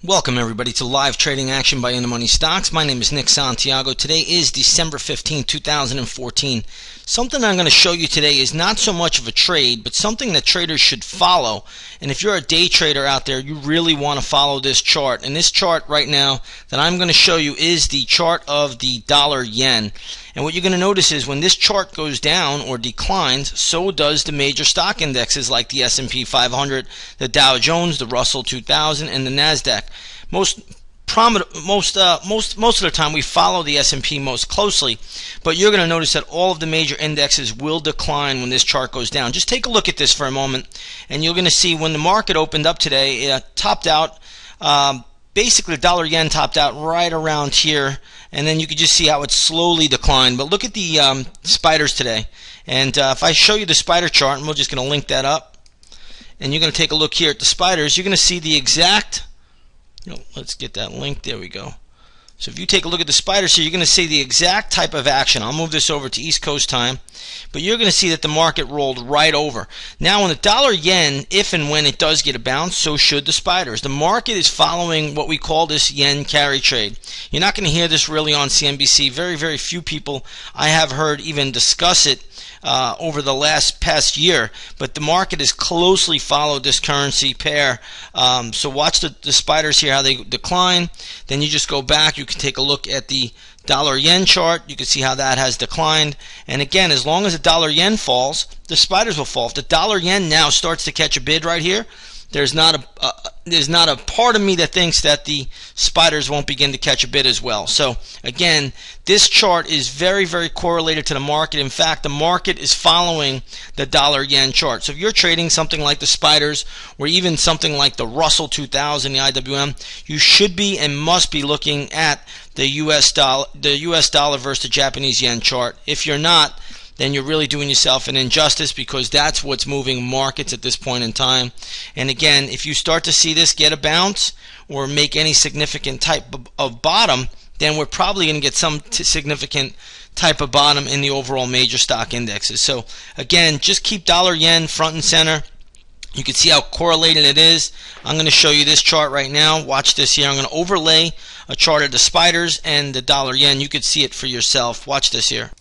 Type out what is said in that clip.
Welcome everybody to live trading action by In the Money Stocks. My name is Nick Santiago. Today is December 15, 2014. Something I'm going to show you today is not so much of a trade, but something that traders should follow. And if you're a day trader out there, you really want to follow this chart. And this chart right now that I'm going to show you is the chart of the dollar yen. And what you're going to notice is when this chart goes down or declines, so does the major stock indexes like the S&P 500, the Dow Jones, the Russell 2000, and the Nasdaq. Most of the time we follow the S&P most closely, but you're going to notice that all of the major indexes will decline when this chart goes down. Just take a look at this for a moment, and you're going to see when the market opened up today, it topped out. Basically, the dollar yen topped out right around here, and then you could just see how it slowly declined. But look at the spiders today, and if I show you the spider chart, and we're just going to link that up, and you're going to take a look here at the spiders, you're going to see the exact. Let's get that link. There we go. So if you take a look at the spiders here, you're going to see the exact type of action. I'll move this over to East Coast time, but you're going to see that the market rolled right over. Now, when the dollar yen, if and when it does get a bounce, so should the spiders. The market is following what we call this yen carry trade. You're not going to hear this really on CNBC. Very, very few people I have heard even discuss it over the past year, but the market has closely followed this currency pair. So watch the spiders here, how they decline. Then you just go back. You can take a look at the dollar yen chart. You can see how that has declined. And again, as long as the dollar yen falls, the spiders will fall. If the dollar yen now starts to catch a bid right here, there's not a part of me that thinks that the spiders won't begin to catch a bid as well. So again, this chart is very, very correlated to the market. In fact, the market is following the dollar yen chart. So if you're trading something like the spiders or even something like the Russell 2000, the IWM, you should be and must be looking at the US dollar versus the Japanese yen chart. If you're not, then you're really doing yourself an injustice, because that's what's moving markets at this point in time. And again, if you start to see this get a bounce or make any significant type of bottom, then we're probably going to get some significant type of bottom in the overall major stock indexes. So again, just keep dollar yen front and center. You can see how correlated it is. I'm going to show you this chart right now. Watch this here. I'm going to overlay a chart of the spiders and the dollar yen. You could see it for yourself. Watch this here.